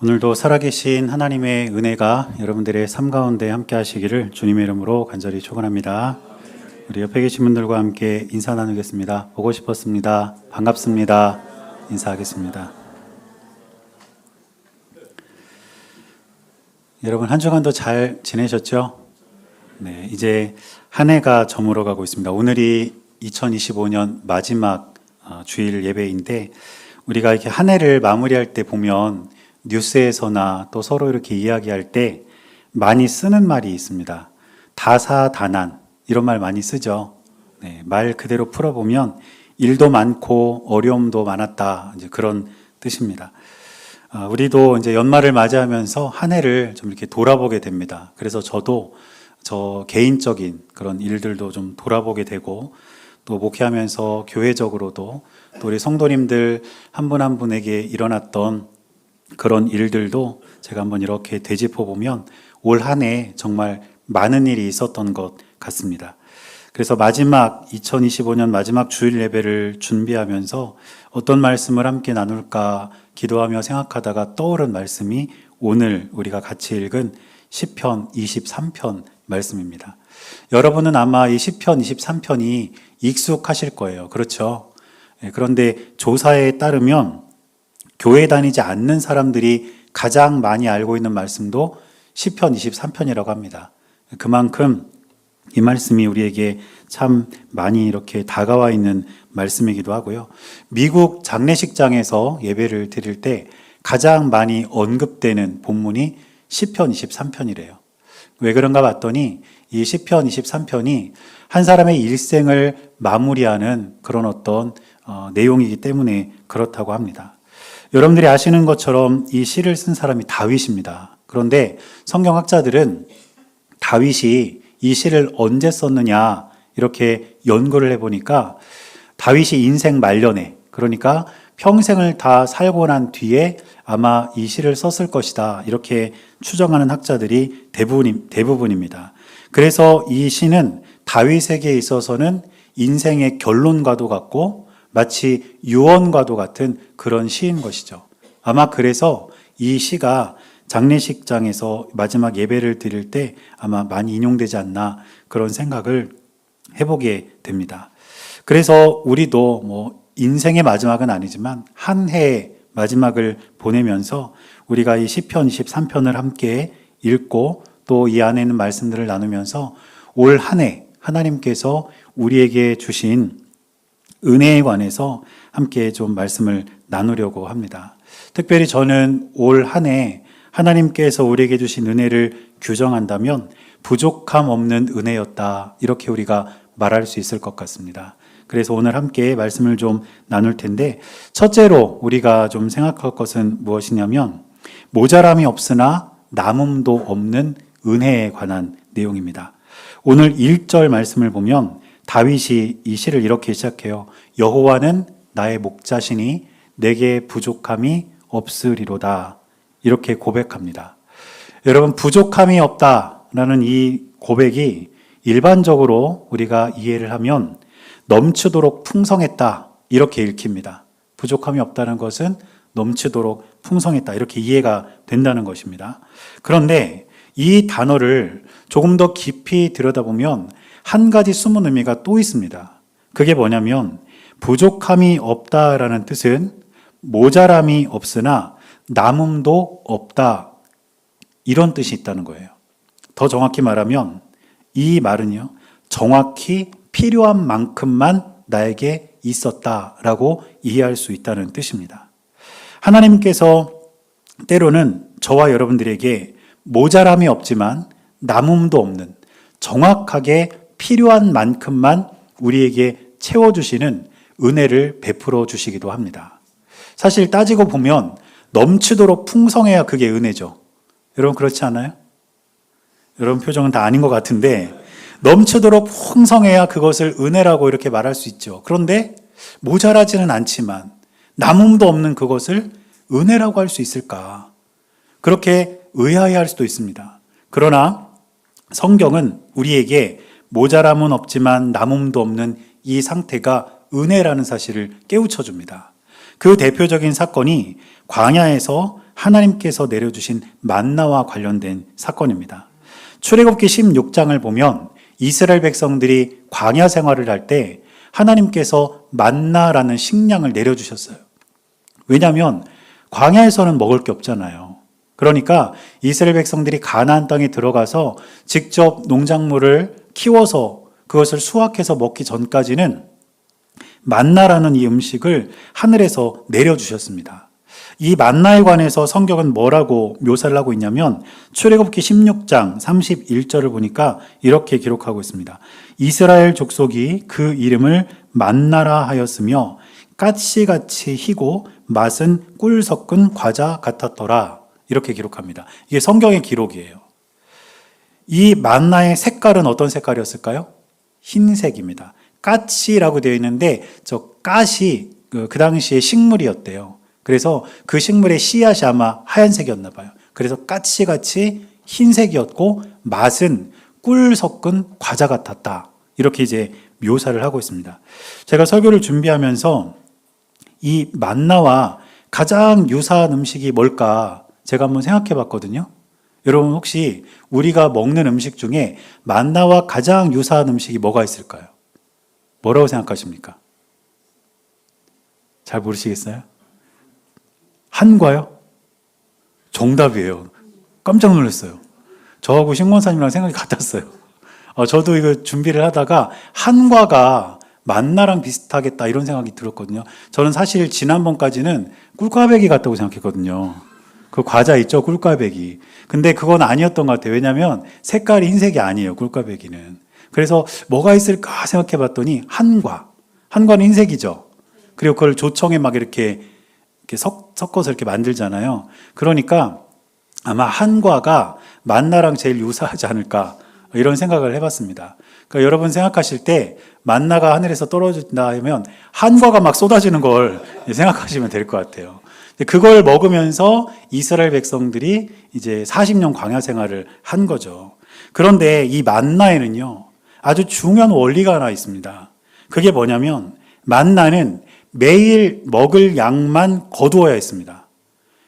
오늘도 살아계신 하나님의 은혜가 여러분들의 삶 가운데 함께 하시기를 주님의 이름으로 간절히 축원합니다. 우리 옆에 계신 분들과 함께 인사 나누겠습니다. 보고 싶었습니다. 반갑습니다. 인사하겠습니다. 여러분 한 주간도 잘 지내셨죠? 네, 이제 한 해가 저물어 가고 있습니다. 오늘이 2025년 마지막 주일 예배인데 우리가 이렇게 한 해를 마무리할 때 보면 뉴스에서나 또 서로 이렇게 이야기할 때 많이 쓰는 말이 있습니다. 다사다난 이런 말 많이 쓰죠. 네, 말 그대로 풀어보면 일도 많고 어려움도 많았다 이제 그런 뜻입니다. 우리도 이제 연말을 맞이하면서 한 해를 좀 이렇게 돌아보게 됩니다. 그래서 저도 저 개인적인 그런 일들도 좀 돌아보게 되고 또 목회하면서 교회적으로도 또 우리 성도님들 한 분 한 분에게 일어났던 그런 일들도 제가 한번 이렇게 되짚어 보면 올 한 해 정말 많은 일이 있었던 것 같습니다. 그래서 마지막 2025년 마지막 주일 예배를 준비하면서 어떤 말씀을 함께 나눌까 기도하며 생각하다가 떠오른 말씀이 오늘 우리가 같이 읽은 시편 23편 말씀입니다. 여러분은 아마 이 시편 23편이 익숙하실 거예요. 그렇죠? 그런데 조사에 따르면 교회 다니지 않는 사람들이 가장 많이 알고 있는 말씀도 시편 23편이라고 합니다. 그만큼 이 말씀이 우리에게 참 많이 이렇게 다가와 있는 말씀이기도 하고요. 미국 장례식장에서 예배를 드릴 때 가장 많이 언급되는 본문이 시편 23편이래요. 왜 그런가 봤더니 이 시편 23편이 한 사람의 일생을 마무리하는 그런 어떤 내용이기 때문에 그렇다고 합니다. 여러분들이 아시는 것처럼 이 시를 쓴 사람이 다윗입니다. 그런데 성경학자들은 다윗이 이 시를 언제 썼느냐 이렇게 연구를 해보니까 다윗이 인생 말년에 그러니까 평생을 다 살고 난 뒤에 아마 이 시를 썼을 것이다 이렇게 추정하는 학자들이 대부분입니다. 그래서 이 시는 다윗에게 있어서는 인생의 결론과도 같고 마치 유언과도 같은 그런 시인 것이죠. 아마 그래서 이 시가 장례식장에서 마지막 예배를 드릴 때 아마 많이 인용되지 않나 그런 생각을 해보게 됩니다. 그래서 우리도 인생의 마지막은 아니지만 한 해의 마지막을 보내면서 우리가 이 시편 23편을 함께 읽고 또 이 안에 있는 말씀들을 나누면서 올 한 해 하나님께서 우리에게 주신 은혜에 관해서 함께 좀 말씀을 나누려고 합니다. 특별히 저는 올 한 해 하나님께서 우리에게 주신 은혜를 규정한다면 부족함 없는 은혜였다. 이렇게 우리가 말할 수 있을 것 같습니다. 그래서 오늘 함께 말씀을 좀 나눌 텐데 첫째로 우리가 좀 생각할 것은 무엇이냐면 모자람이 없으나 남음도 없는 은혜에 관한 내용입니다. 오늘 1절 말씀을 보면 다윗이 이 시를 이렇게 시작해요. 여호와는 나의 목자시니 내게 부족함이 없으리로다. 이렇게 고백합니다. 여러분 부족함이 없다라는 이 고백이 일반적으로 우리가 이해를 하면 넘치도록 풍성했다 이렇게 읽힙니다. 부족함이 없다는 것은 넘치도록 풍성했다 이렇게 이해가 된다는 것입니다. 그런데 이 단어를 조금 더 깊이 들여다보면 한 가지 숨은 의미가 또 있습니다. 그게 뭐냐면 부족함이 없다라는 뜻은 모자람이 없으나 남음도 없다 이런 뜻이 있다는 거예요. 더 정확히 말하면 이 말은요 정확히 필요한 만큼만 나에게 있었다라고 이해할 수 있다는 뜻입니다. 하나님께서 때로는 저와 여러분들에게 모자람이 없지만 남음도 없는 정확하게 필요한 만큼만 우리에게 채워주시는 은혜를 베풀어 주시기도 합니다. 사실 따지고 보면 넘치도록 풍성해야 그게 은혜죠. 여러분 그렇지 않아요? 여러분 표정은 다 아닌 것 같은데 넘치도록 풍성해야 그것을 은혜라고 이렇게 말할 수 있죠. 그런데 모자라지는 않지만 남음도 없는 그것을 은혜라고 할 수 있을까? 그렇게 의아해할 수도 있습니다. 그러나 성경은 우리에게 모자람은 없지만 남음도 없는 이 상태가 은혜라는 사실을 깨우쳐 줍니다. 그 대표적인 사건이 광야에서 하나님께서 내려주신 만나와 관련된 사건입니다. 출애굽기 16장을 보면 이스라엘 백성들이 광야 생활을 할 때 하나님께서 만나라는 식량을 내려주셨어요. 왜냐하면 광야에서는 먹을 게 없잖아요. 그러니까 이스라엘 백성들이 가나안 땅에 들어가서 직접 농작물을 키워서 그것을 수확해서 먹기 전까지는 만나라는 이 음식을 하늘에서 내려주셨습니다. 이 만나에 관해서 성경은 뭐라고 묘사를 하고 있냐면 출애굽기 16장 31절을 보니까 이렇게 기록하고 있습니다. 이스라엘 족속이 그 이름을 만나라 하였으며 까치같이 희고 맛은 꿀 섞은 과자 같았더라. 이렇게 기록합니다. 이게 성경의 기록이에요. 이 만나의 색깔은 어떤 색깔이었을까요? 흰색입니다. 까치라고 되어 있는데 저 까시 그 당시에 식물이었대요. 그래서 그 식물의 씨앗이 아마 하얀색이었나 봐요. 그래서 까치같이 흰색이었고 맛은 꿀 섞은 과자 같았다. 이렇게 이제 묘사를 하고 있습니다. 제가 설교를 준비하면서 이 만나와 가장 유사한 음식이 뭘까 제가 한번 생각해 봤거든요. 여러분 혹시 우리가 먹는 음식 중에 만나와 가장 유사한 음식이 뭐가 있을까요? 뭐라고 생각하십니까? 잘 모르시겠어요? 한과요? 정답이에요. 깜짝 놀랐어요. 저하고 신권사님이랑 생각이 같았어요. 저도 이거 준비를 하다가 한과가 만나랑 비슷하겠다 이런 생각이 들었거든요. 저는 사실 지난번까지는 꿀꽈배기 같다고 생각했거든요. 그 과자 있죠, 꿀꽈배기. 근데 그건 아니었던 것 같아요. 왜냐하면 색깔이 흰색이 아니에요, 꿀꽈배기는. 그래서 뭐가 있을까 생각해 봤더니 한과. 한과는 흰색이죠. 그리고 그걸 조청에 막 이렇게 섞어서 이렇게 만들잖아요. 그러니까 아마 한과가 만나랑 제일 유사하지 않을까 이런 생각을 해봤습니다. 그러니까 여러분 생각하실 때 만나가 하늘에서 떨어진다 하면 한과가 막 쏟아지는 걸 생각하시면 될 것 같아요. 그걸 먹으면서 이스라엘 백성들이 이제 40년 광야 생활을 한 거죠. 그런데 이 만나에는요, 아주 중요한 원리가 하나 있습니다. 그게 뭐냐면 만나는 매일 먹을 양만 거두어야 했습니다.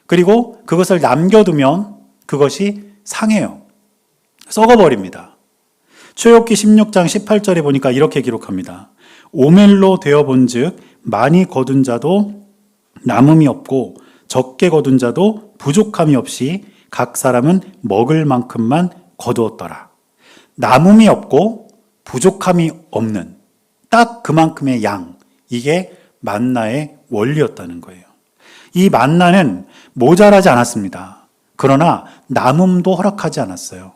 그리고 그것을 남겨두면 그것이 상해요. 썩어버립니다. 출애굽기 16장 18절에 보니까 이렇게 기록합니다. 오멜로 되어본 즉 많이 거둔 자도 남음이 없고 적게 거둔 자도 부족함이 없이 각 사람은 먹을 만큼만 거두었더라. 남음이 없고 부족함이 없는 딱 그만큼의 양, 이게 만나의 원리였다는 거예요. 이 만나는 모자라지 않았습니다. 그러나 남음도 허락하지 않았어요.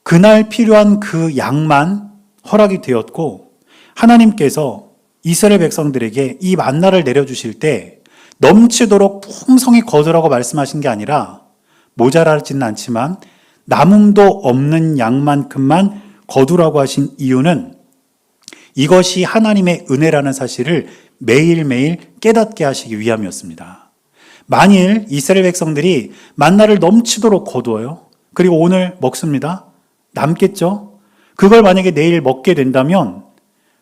그날 필요한 그 양만 허락이 되었고 하나님께서 이스라엘 백성들에게 이 만나를 내려주실 때 넘치도록 풍성히 거두라고 말씀하신 게 아니라 모자라지는 않지만 남음도 없는 양만큼만 거두라고 하신 이유는 이것이 하나님의 은혜라는 사실을 매일매일 깨닫게 하시기 위함이었습니다. 만일 이스라엘 백성들이 만나를 넘치도록 거두어요. 그리고 오늘 먹습니다. 남겠죠? 그걸 만약에 내일 먹게 된다면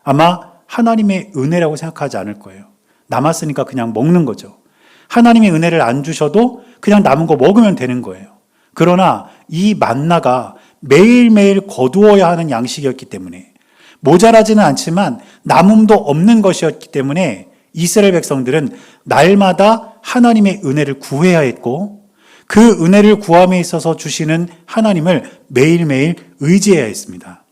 아마 하나님의 은혜라고 생각하지 않을 거예요. 남았으니까 그냥 먹는 거죠. 하나님의 은혜를 안 주셔도 그냥 남은 거 먹으면 되는 거예요. 그러나 이 만나가 매일매일 거두어야 하는 양식이었기 때문에 모자라지는 않지만 남음도 없는 것이었기 때문에 이스라엘 백성들은 날마다 하나님의 은혜를 구해야 했고 그 은혜를 구함에 있어서 주시는 하나님을 매일매일 의지해야 했습니다.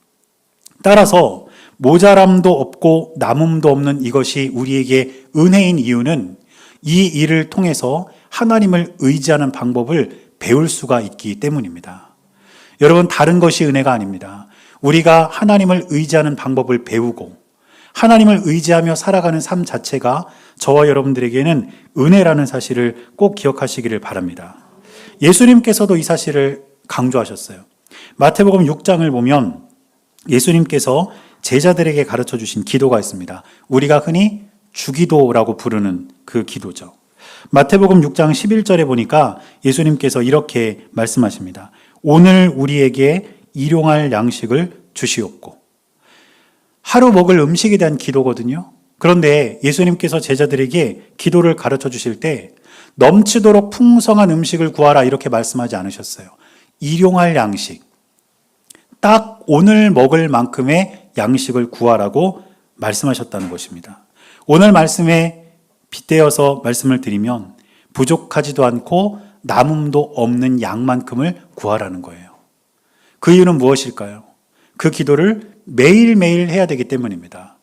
따라서 모자람도 없고 남음도 없는 이것이 우리에게 은혜인 이유는 이 일을 통해서 하나님을 의지하는 방법을 배울 수가 있기 때문입니다. 여러분, 다른 것이 은혜가 아닙니다. 우리가 하나님을 의지하는 방법을 배우고 하나님을 의지하며 살아가는 삶 자체가 저와 여러분들에게는 은혜라는 사실을 꼭 기억하시기를 바랍니다. 예수님께서도 이 사실을 강조하셨어요. 마태복음 6장을 보면 예수님께서 제자들에게 가르쳐 주신 기도가 있습니다. 우리가 흔히 주기도라고 부르는 그 기도죠. 마태복음 6장 11절에 보니까 예수님께서 이렇게 말씀하십니다. 오늘 우리에게 일용할 양식을 주시옵고. 하루 먹을 음식에 대한 기도거든요. 그런데 예수님께서 제자들에게 기도를 가르쳐 주실 때 넘치도록 풍성한 음식을 구하라 이렇게 말씀하지 않으셨어요. 일용할 양식, 딱 오늘 먹을 만큼의 양식을 구하라고 말씀하셨다는 것입니다. 오늘 말씀에 빗대어서 말씀을 드리면 부족하지도 않고 남음도 없는 양만큼을 구하라는 거예요. 그 이유는 무엇일까요? 그 기도를 매일매일 해야 되기 때문입니다.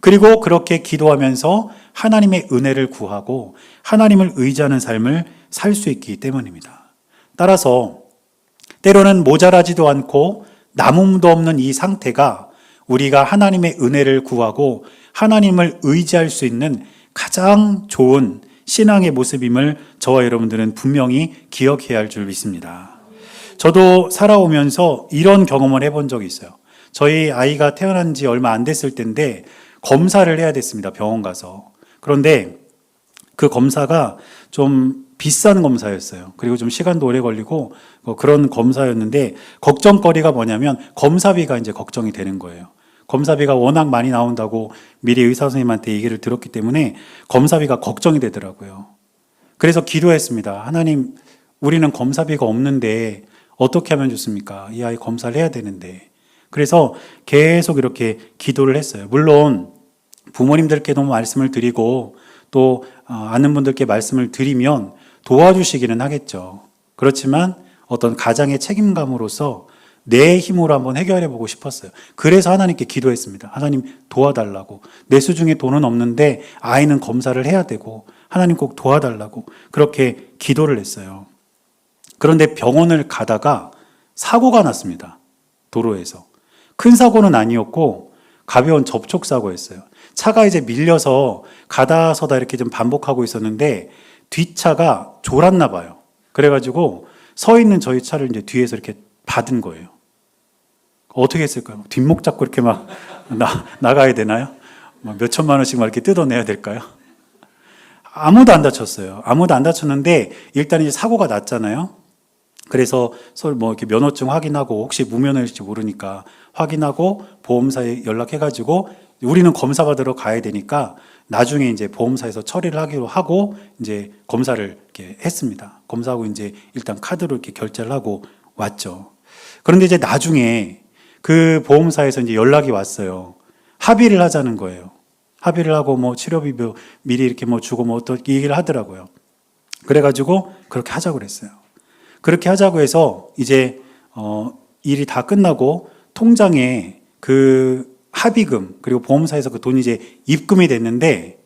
그리고 그렇게 기도하면서 하나님의 은혜를 구하고 하나님을 의지하는 삶을 살 수 있기 때문입니다. 따라서 때로는 모자라지도 않고 남음도 없는 이 상태가 우리가 하나님의 은혜를 구하고 하나님을 의지할 수 있는 가장 좋은 신앙의 모습임을 저와 여러분들은 분명히 기억해야 할 줄 믿습니다. 저도 살아오면서 이런 경험을 해본 적이 있어요. 저희 아이가 태어난 지 얼마 안 됐을 때인데 검사를 해야 됐습니다. 병원 가서. 그런데 그 검사가 좀 비싼 검사였어요. 그리고 좀 시간도 오래 걸리고 그런 검사였는데 걱정거리가 뭐냐면 검사비가 이제 걱정이 되는 거예요. 검사비가 워낙 많이 나온다고 미리 의사 선생님한테 얘기를 들었기 때문에 검사비가 걱정이 되더라고요. 그래서 기도했습니다. 하나님, 우리는 검사비가 없는데 어떻게 하면 좋습니까? 이 아이 검사를 해야 되는데. 그래서 계속 이렇게 기도를 했어요. 물론 부모님들께 너무 말씀을 드리고 또 아는 분들께 말씀을 드리면 도와주시기는 하겠죠. 그렇지만 어떤 가장의 책임감으로서 내 힘으로 한번 해결해 보고 싶었어요. 그래서 하나님께 기도했습니다. 하나님 도와달라고. 내 수중에 돈은 없는데 아이는 검사를 해야 되고 하나님 꼭 도와달라고 그렇게 기도를 했어요. 그런데 병원을 가다가 사고가 났습니다. 도로에서. 큰 사고는 아니었고 가벼운 접촉사고였어요. 차가 이제 밀려서 가다 서다 이렇게 좀 반복하고 있었는데 뒷차가 졸았나 봐요. 그래가지고 서 있는 저희 차를 이제 뒤에서 이렇게 받은 거예요. 어떻게 했을까요? 뒷목 잡고 이렇게 막 나가야 되나요? 막 몇 천만 원씩 막 이렇게 뜯어내야 될까요? 아무도 안 다쳤어요. 아무도 안 다쳤는데 일단 이제 사고가 났잖아요. 그래서 서로 뭐 이렇게 면허증 확인하고 혹시 무면허일지 모르니까 확인하고 보험사에 연락해가지고 우리는 검사 받으러 가야 되니까 나중에 이제 보험사에서 처리를 하기로 하고 이제 검사를 이렇게 했습니다. 검사하고 이제 일단 카드로 이렇게 결제를 하고 왔죠. 그런데 이제 나중에 그 보험사에서 이제 연락이 왔어요. 합의를 하자는 거예요. 합의를 하고 뭐 치료비 미리 이렇게 뭐 주고 뭐 어떻게 얘기를 하더라고요. 그래가지고 그렇게 하자고 그랬어요. 그렇게 하자고 해서 이제 일이 다 끝나고 통장에 그 합의금 그리고 보험사에서 그 돈이 이제 입금이 됐는데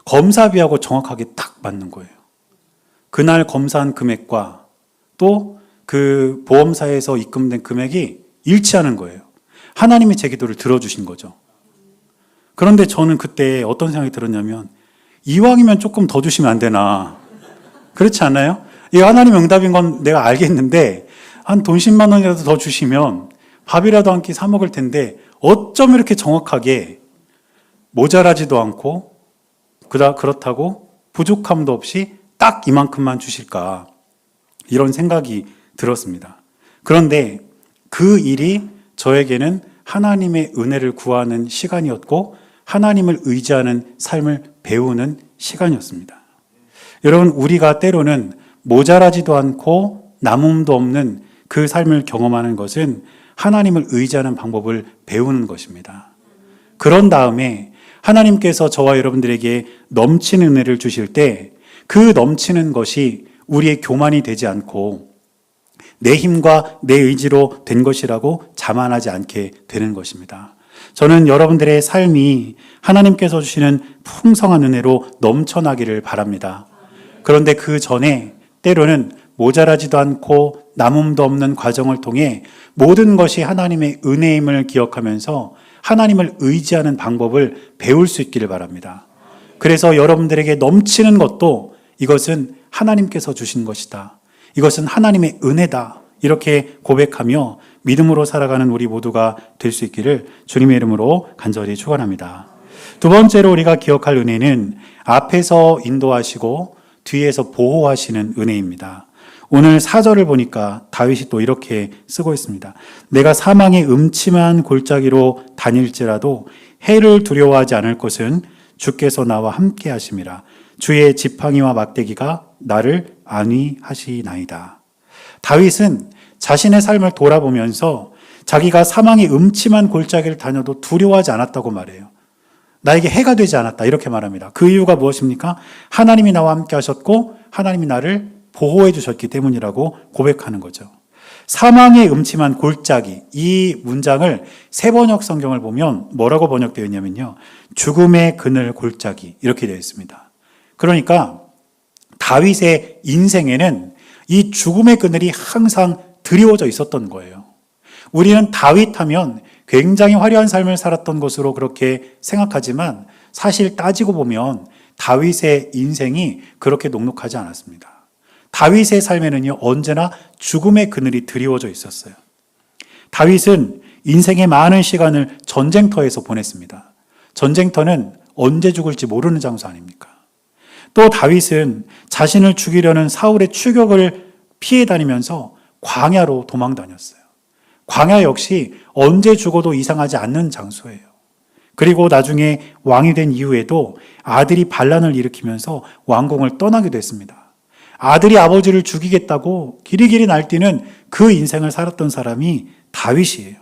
검사비하고 정확하게 딱 맞는 거예요. 그날 검사한 금액과 또 그 보험사에서 입금된 금액이 일치하는 거예요. 하나님이 제 기도를 들어주신 거죠. 그런데 저는 그때 어떤 생각이 들었냐면 이왕이면 조금 더 주시면 안 되나. 그렇지 않아요? 이 하나님 응답인 건 내가 알겠는데 한 돈 10만 원이라도 더 주시면 밥이라도 한 끼 사 먹을 텐데 어쩜 이렇게 정확하게 모자라지도 않고 그렇다고 부족함도 없이 딱 이만큼만 주실까 이런 생각이 들었습니다. 그런데 그 일이 저에게는 하나님의 은혜를 구하는 시간이었고 하나님을 의지하는 삶을 배우는 시간이었습니다. 여러분, 우리가 때로는 모자라지도 않고 남음도 없는 그 삶을 경험하는 것은 하나님을 의지하는 방법을 배우는 것입니다. 그런 다음에 하나님께서 저와 여러분들에게 넘치는 은혜를 주실 때 그 넘치는 것이 우리의 교만이 되지 않고 내 힘과 내 의지로 된 것이라고 자만하지 않게 되는 것입니다. 저는 여러분들의 삶이 하나님께서 주시는 풍성한 은혜로 넘쳐나기를 바랍니다. 그런데 그 전에 때로는 모자라지도 않고 남음도 없는 과정을 통해 모든 것이 하나님의 은혜임을 기억하면서 하나님을 의지하는 방법을 배울 수 있기를 바랍니다. 그래서 여러분들에게 넘치는 것도 이것은 하나님께서 주신 것이다. 이것은 하나님의 은혜다. 이렇게 고백하며 믿음으로 살아가는 우리 모두가 될 수 있기를 주님의 이름으로 간절히 축원합니다. 두 번째로 우리가 기억할 은혜는 앞에서 인도하시고 뒤에서 보호하시는 은혜입니다. 오늘 4절을 보니까 다윗이 또 이렇게 쓰고 있습니다. 내가 사망의 음침한 골짜기로 다닐지라도 해를 두려워하지 않을 것은 주께서 나와 함께 하심이라. 주의 지팡이와 막대기가 나를 안위하시나이다. 다윗은 자신의 삶을 돌아보면서 자기가 사망의 음침한 골짜기를 다녀도 두려워하지 않았다고 말해요. 나에게 해가 되지 않았다 이렇게 말합니다. 그 이유가 무엇입니까? 하나님이 나와 함께 하셨고 하나님이 나를 보호해 주셨기 때문이라고 고백하는 거죠. 사망의 음침한 골짜기, 이 문장을 세번역 성경을 보면 뭐라고 번역되어 있냐면요, 죽음의 그늘 골짜기 이렇게 되어 있습니다. 그러니까 다윗의 인생에는 이 죽음의 그늘이 항상 드리워져 있었던 거예요. 우리는 다윗 하면 굉장히 화려한 삶을 살았던 것으로 그렇게 생각하지만 사실 따지고 보면 다윗의 인생이 그렇게 녹록하지 않았습니다. 다윗의 삶에는요, 언제나 죽음의 그늘이 드리워져 있었어요. 다윗은 인생의 많은 시간을 전쟁터에서 보냈습니다. 전쟁터는 언제 죽을지 모르는 장소 아닙니까? 또 다윗은 자신을 죽이려는 사울의 추격을 피해 다니면서 광야로 도망 다녔어요. 광야 역시 언제 죽어도 이상하지 않는 장소예요. 그리고 나중에 왕이 된 이후에도 아들이 반란을 일으키면서 왕궁을 떠나기도 했습니다. 아들이 아버지를 죽이겠다고 길이길이 날뛰는 그 인생을 살았던 사람이 다윗이에요.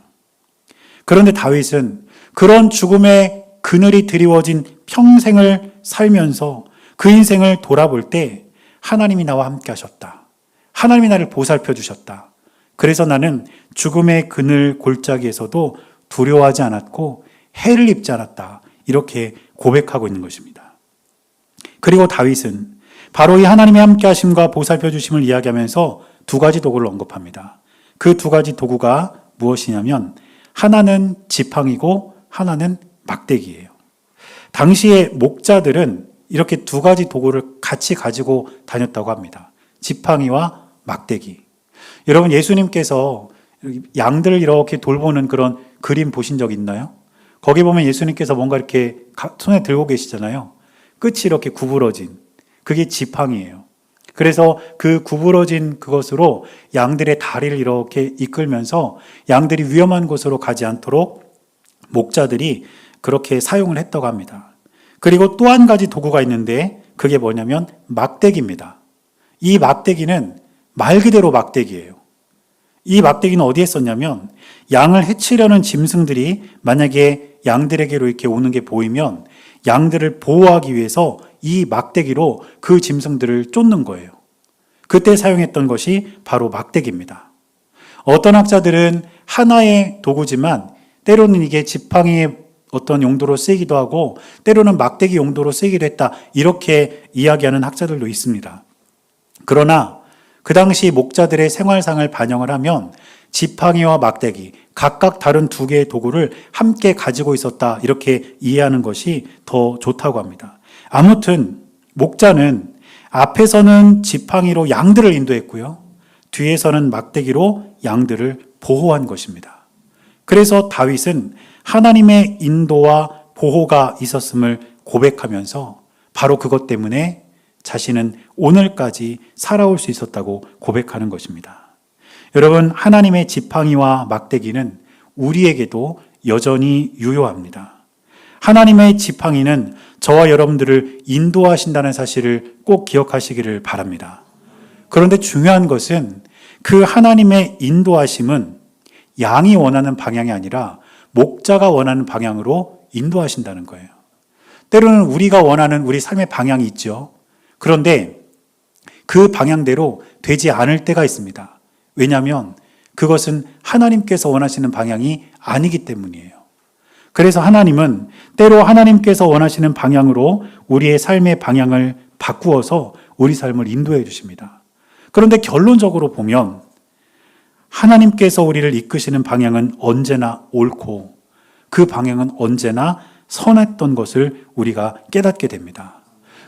그런데 다윗은 그런 죽음의 그늘이 드리워진 평생을 살면서 그 인생을 돌아볼 때 하나님이 나와 함께 하셨다. 하나님이 나를 보살펴 주셨다. 그래서 나는 죽음의 그늘 골짜기에서도 두려워하지 않았고 해를 입지 않았다. 이렇게 고백하고 있는 것입니다. 그리고 다윗은 바로 이 하나님의 함께 하심과 보살펴 주심을 이야기하면서 두 가지 도구를 언급합니다. 그 두 가지 도구가 무엇이냐면 하나는 지팡이고 하나는 막대기예요. 당시의 목자들은 이렇게 두 가지 도구를 같이 가지고 다녔다고 합니다. 지팡이와 막대기. 여러분, 예수님께서 양들을 이렇게 돌보는 그런 그림 보신 적 있나요? 거기 보면 예수님께서 뭔가 이렇게 손에 들고 계시잖아요. 끝이 이렇게 구부러진, 그게 지팡이에요. 그래서 그 구부러진 그것으로 양들의 다리를 이렇게 이끌면서 양들이 위험한 곳으로 가지 않도록 목자들이 그렇게 사용을 했다고 합니다. 그리고 또 한 가지 도구가 있는데 그게 뭐냐면 막대기입니다. 이 막대기는 말 그대로 막대기예요. 이 막대기는 어디에 썼냐면 양을 해치려는 짐승들이 만약에 양들에게로 이렇게 오는 게 보이면 양들을 보호하기 위해서 이 막대기로 그 짐승들을 쫓는 거예요. 그때 사용했던 것이 바로 막대기입니다. 어떤 학자들은 하나의 도구지만 때로는 이게 지팡이의 어떤 용도로 쓰이기도 하고 때로는 막대기 용도로 쓰이기도 했다. 이렇게 이야기하는 학자들도 있습니다. 그러나 그 당시 목자들의 생활상을 반영을 하면 지팡이와 막대기, 각각 다른 두 개의 도구를 함께 가지고 있었다. 이렇게 이해하는 것이 더 좋다고 합니다. 아무튼 목자는 앞에서는 지팡이로 양들을 인도했고요. 뒤에서는 막대기로 양들을 보호한 것입니다. 그래서 다윗은 하나님의 인도와 보호가 있었음을 고백하면서 바로 그것 때문에 자신은 오늘까지 살아올 수 있었다고 고백하는 것입니다. 여러분, 하나님의 지팡이와 막대기는 우리에게도 여전히 유효합니다. 하나님의 지팡이는 저와 여러분들을 인도하신다는 사실을 꼭 기억하시기를 바랍니다. 그런데 중요한 것은 그 하나님의 인도하심은 양이 원하는 방향이 아니라 목자가 원하는 방향으로 인도하신다는 거예요. 때로는 우리가 원하는 우리 삶의 방향이 있죠. 그런데 그 방향대로 되지 않을 때가 있습니다. 왜냐하면 그것은 하나님께서 원하시는 방향이 아니기 때문이에요. 그래서 하나님은 때로 하나님께서 원하시는 방향으로 우리의 삶의 방향을 바꾸어서 우리 삶을 인도해 주십니다. 그런데 결론적으로 보면 하나님께서 우리를 이끄시는 방향은 언제나 옳고 그 방향은 언제나 선했던 것을 우리가 깨닫게 됩니다.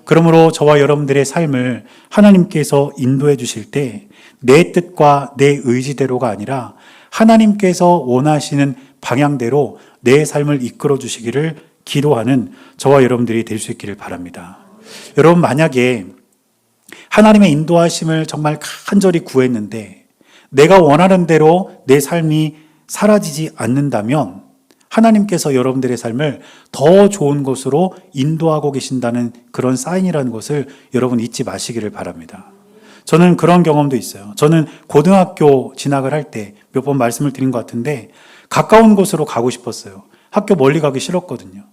그러므로 저와 여러분들의 삶을 하나님께서 인도해 주실 때 내 뜻과 내 의지대로가 아니라 하나님께서 원하시는 방향대로 내 삶을 이끌어 주시기를 기도하는 저와 여러분들이 될 수 있기를 바랍니다. 여러분, 만약에 하나님의 인도하심을 정말 간절히 구했는데 내가 원하는 대로 내 삶이 사라지지 않는다면 하나님께서 여러분들의 삶을 더 좋은 곳으로 인도하고 계신다는 그런 사인이라는 것을 여러분 잊지 마시기를 바랍니다. 저는 그런 경험도 있어요. 저는 고등학교 진학을 할 때 몇 번 말씀을 드린 것 같은데 가까운 곳으로 가고 싶었어요. 학교 멀리 가기 싫었거든요.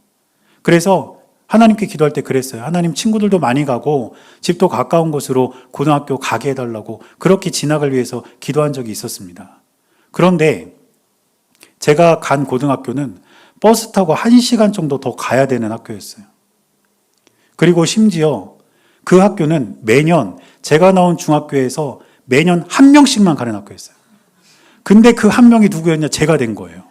그래서 하나님께 기도할 때 그랬어요. 하나님, 친구들도 많이 가고 집도 가까운 곳으로 고등학교 가게 해달라고 그렇게 진학을 위해서 기도한 적이 있었습니다. 그런데 제가 간 고등학교는 버스 타고 1시간 정도 더 가야 되는 학교였어요. 그리고 심지어 그 학교는 매년 제가 나온 중학교에서 매년 한 명씩만 가는 학교였어요. 근데 그 한 명이 누구였냐? 제가 된 거예요.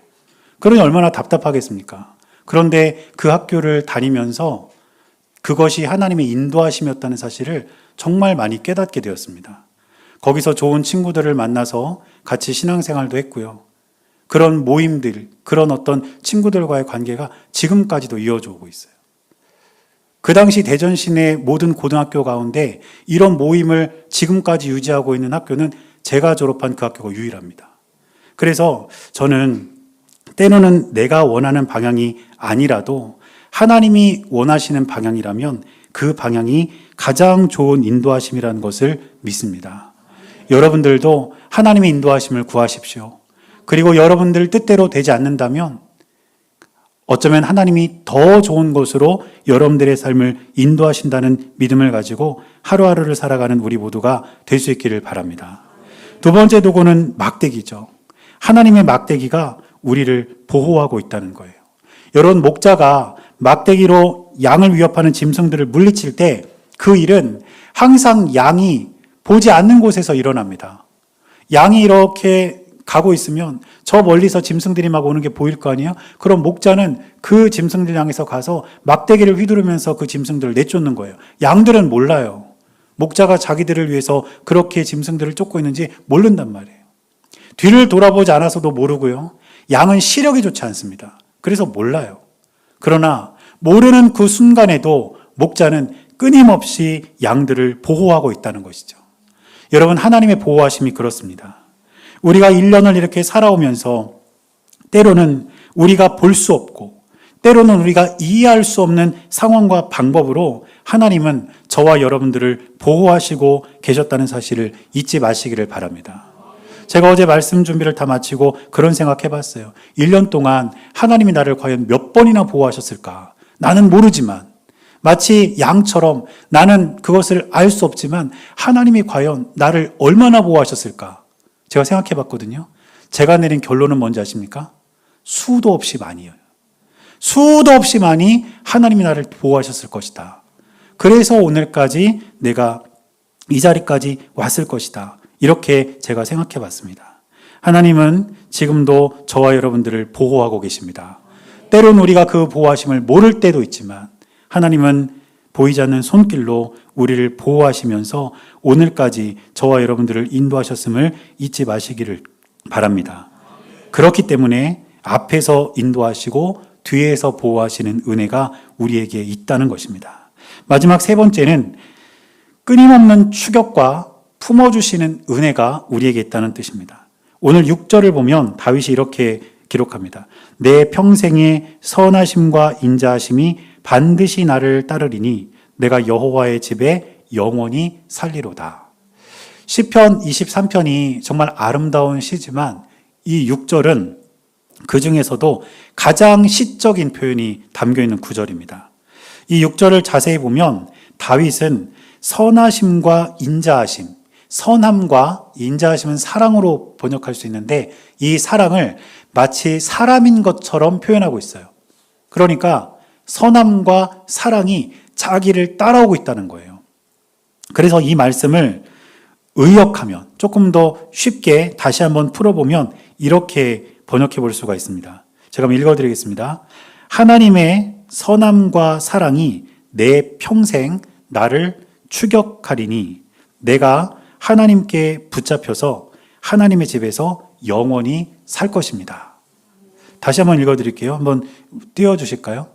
그러니 얼마나 답답하겠습니까? 그런데 그 학교를 다니면서 그것이 하나님의 인도하심이었다는 사실을 정말 많이 깨닫게 되었습니다. 거기서 좋은 친구들을 만나서 같이 신앙생활도 했고요. 그런 모임들, 그런 어떤 친구들과의 관계가 지금까지도 이어져 오고 있어요. 그 당시 대전 시내 모든 고등학교 가운데 이런 모임을 지금까지 유지하고 있는 학교는 제가 졸업한 그 학교가 유일합니다. 그래서 저는 때로는 내가 원하는 방향이 아니라도 하나님이 원하시는 방향이라면 그 방향이 가장 좋은 인도하심이라는 것을 믿습니다. 여러분들도 하나님의 인도하심을 구하십시오. 그리고 여러분들 뜻대로 되지 않는다면 어쩌면 하나님이 더 좋은 곳으로 여러분들의 삶을 인도하신다는 믿음을 가지고 하루하루를 살아가는 우리 모두가 될 수 있기를 바랍니다. 두 번째 도구는 막대기죠. 하나님의 막대기가 우리를 보호하고 있다는 거예요. 여러분, 목자가 막대기로 양을 위협하는 짐승들을 물리칠 때 그 일은 항상 양이 보지 않는 곳에서 일어납니다. 양이 이렇게 가고 있으면 저 멀리서 짐승들이 막 오는 게 보일 거 아니에요? 그럼 목자는 그 짐승들 향해서 가서 막대기를 휘두르면서 그 짐승들을 내쫓는 거예요. 양들은 몰라요. 목자가 자기들을 위해서 그렇게 짐승들을 쫓고 있는지 모른단 말이에요. 뒤를 돌아보지 않아서도 모르고요. 양은 시력이 좋지 않습니다. 그래서 몰라요. 그러나 모르는 그 순간에도 목자는 끊임없이 양들을 보호하고 있다는 것이죠. 여러분, 하나님의 보호하심이 그렇습니다. 우리가 1년을 이렇게 살아오면서 때로는 우리가 볼 수 없고 때로는 우리가 이해할 수 없는 상황과 방법으로 하나님은 저와 여러분들을 보호하시고 계셨다는 사실을 잊지 마시기를 바랍니다. 제가 어제 말씀 준비를 다 마치고 그런 생각 해봤어요. 1년 동안 하나님이 나를 과연 몇 번이나 보호하셨을까? 나는 모르지만 마치 양처럼 나는 그것을 알 수 없지만 하나님이 과연 나를 얼마나 보호하셨을까? 제가 생각해 봤거든요. 제가 내린 결론은 뭔지 아십니까? 수도 없이 많이요. 수도 없이 많이 하나님이 나를 보호하셨을 것이다. 그래서 오늘까지 내가 이 자리까지 왔을 것이다. 이렇게 제가 생각해 봤습니다. 하나님은 지금도 저와 여러분들을 보호하고 계십니다. 때론 우리가 그 보호하심을 모를 때도 있지만 하나님은 보이지 않는 손길로 우리를 보호하시면서 오늘까지 저와 여러분들을 인도하셨음을 잊지 마시기를 바랍니다. 그렇기 때문에 앞에서 인도하시고 뒤에서 보호하시는 은혜가 우리에게 있다는 것입니다. 마지막 세 번째는 끊임없는 추격과 품어주시는 은혜가 우리에게 있다는 뜻입니다. 오늘 6절을 보면 다윗이 이렇게 기록합니다. 내 평생의 선하심과 인자하심이 반드시 나를 따르리니 내가 여호와의 집에 영원히 살리로다. 시편 23편이 정말 아름다운 시지만 이 6절은 그 중에서도 가장 시적인 표현이 담겨있는 구절입니다. 이 6절을 자세히 보면 다윗은 선하심과 인자하심, 선함과 인자하심은 사랑으로 번역할 수 있는데 이 사랑을 마치 사람인 것처럼 표현하고 있어요. 그러니까 선함과 사랑이 자기를 따라오고 있다는 거예요. 그래서 이 말씀을 의역하면 조금 더 쉽게 다시 한번 풀어보면 이렇게 번역해 볼 수가 있습니다. 제가 한번 읽어드리겠습니다. 하나님의 선함과 사랑이 내 평생 나를 추격하리니 내가 하나님께 붙잡혀서 하나님의 집에서 영원히 살 것입니다. 다시 한번 읽어드릴게요. 한번 띄워주실까요?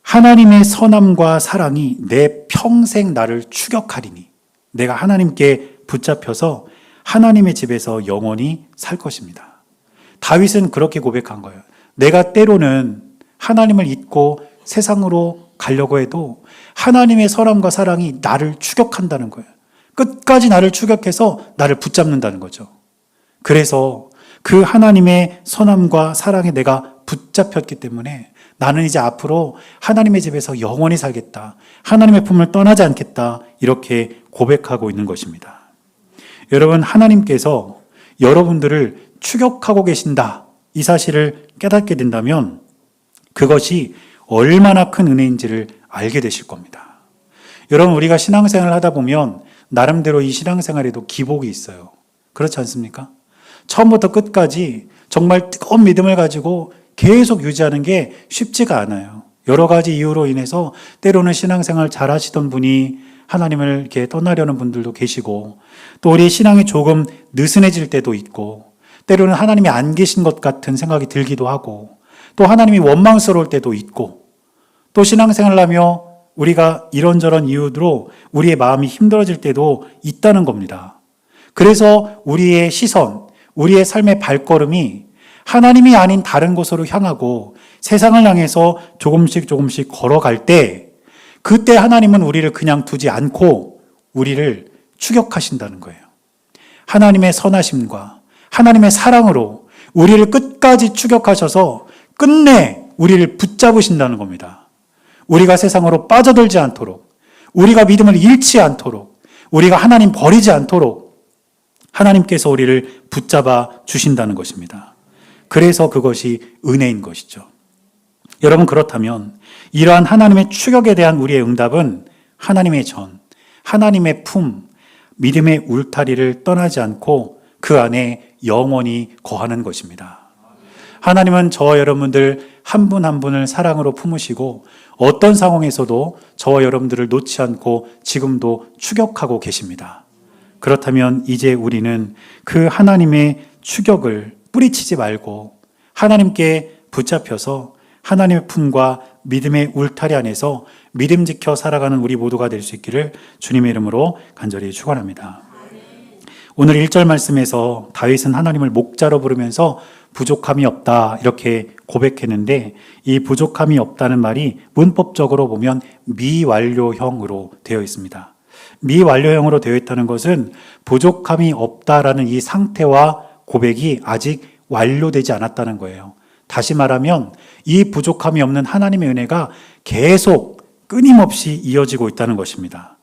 하나님의 선함과 사랑이 내 평생 나를 추격하리니 내가 하나님께 붙잡혀서 하나님의 집에서 영원히 살 것입니다. 다윗은 그렇게 고백한 거예요. 내가 때로는 하나님을 잊고 세상으로 가려고 해도 하나님의 선함과 사랑이 나를 추격한다는 거예요. 끝까지 나를 추격해서 나를 붙잡는다는 거죠. 그래서 그 하나님의 선함과 사랑에 내가 붙잡혔기 때문에 나는 이제 앞으로 하나님의 집에서 영원히 살겠다. 하나님의 품을 떠나지 않겠다. 이렇게 고백하고 있는 것입니다. 여러분, 하나님께서 여러분들을 추격하고 계신다. 이 사실을 깨닫게 된다면 그것이 얼마나 큰 은혜인지를 알게 되실 겁니다. 여러분, 우리가 신앙생활을 하다 보면 나름대로 이 신앙생활에도 기복이 있어요. 그렇지 않습니까? 처음부터 끝까지 정말 뜨거운 믿음을 가지고 계속 유지하는 게 쉽지가 않아요. 여러 가지 이유로 인해서 때로는 신앙생활 잘 하시던 분이 하나님을 이렇게 떠나려는 분들도 계시고, 또 우리 신앙이 조금 느슨해질 때도 있고, 때로는 하나님이 안 계신 것 같은 생각이 들기도 하고, 또 하나님이 원망스러울 때도 있고, 또 신앙생활을 하며 우리가 이런저런 이유로 우리의 마음이 힘들어질 때도 있다는 겁니다. 그래서 우리의 시선, 우리의 삶의 발걸음이 하나님이 아닌 다른 곳으로 향하고 세상을 향해서 조금씩 걸어갈 때, 그때 하나님은 우리를 그냥 두지 않고 우리를 추격하신다는 거예요. 하나님의 선하심과 하나님의 사랑으로 우리를 끝까지 추격하셔서 끝내 우리를 붙잡으신다는 겁니다. 우리가 세상으로 빠져들지 않도록, 우리가 믿음을 잃지 않도록, 우리가 하나님 버리지 않도록 하나님께서 우리를 붙잡아 주신다는 것입니다. 그래서 그것이 은혜인 것이죠. 여러분, 그렇다면 이러한 하나님의 추격에 대한 우리의 응답은 하나님의 전, 하나님의 품, 믿음의 울타리를 떠나지 않고 그 안에 영원히 거하는 것입니다. 하나님은 저와 여러분들 한 분 한 분을 사랑으로 품으시고 어떤 상황에서도 저와 여러분들을 놓지 않고 지금도 추격하고 계십니다. 그렇다면 이제 우리는 그 하나님의 추격을 뿌리치지 말고 하나님께 붙잡혀서 하나님의 품과 믿음의 울타리 안에서 믿음 지켜 살아가는 우리 모두가 될 수 있기를 주님의 이름으로 간절히 축원합니다. 오늘 1절 말씀에서 다윗은 하나님을 목자로 부르면서 부족함이 없다 이렇게 고백했는데, 이 부족함이 없다는 말이 문법적으로 보면 미완료형으로 되어 있습니다. 미완료형으로 되어 있다는 것은 부족함이 없다라는 이 상태와 고백이 아직 완료되지 않았다는 거예요. 다시 말하면 이 부족함이 없는 하나님의 은혜가 계속 끊임없이 이어지고 있다는 것입니다.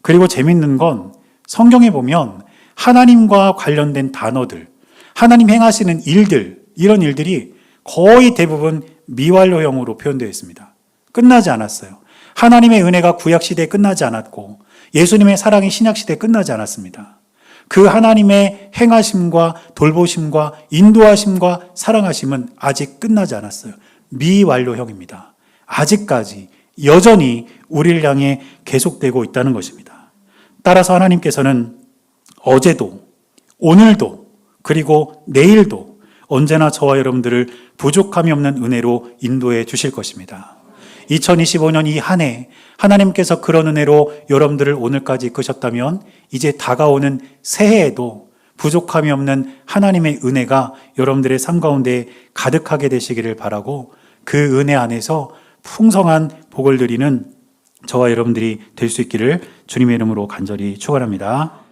그리고 재밌는 건 성경에 보면 하나님과 관련된 단어들, 하나님 행하시는 일들, 이런 일들이 거의 대부분 미완료형으로 표현되어 있습니다. 끝나지 않았어요. 하나님의 은혜가 구약시대에 끝나지 않았고 예수님의 사랑이 신약시대에 끝나지 않았습니다. 그 하나님의 행하심과 돌보심과 인도하심과 사랑하심은 아직 끝나지 않았어요. 미완료형입니다. 아직까지 여전히 우리를 향해 계속되고 있다는 것입니다. 따라서 하나님께서는 어제도, 오늘도, 그리고 내일도 언제나 저와 여러분들을 부족함이 없는 은혜로 인도해 주실 것입니다. 2025년 이 한 해 하나님께서 그런 은혜로 여러분들을 오늘까지 이끄셨다면 이제 다가오는 새해에도 부족함이 없는 하나님의 은혜가 여러분들의 삶 가운데 가득하게 되시기를 바라고, 그 은혜 안에서 풍성한 복을 누리는 저와 여러분들이 될 수 있기를 주님의 이름으로 간절히 축원합니다.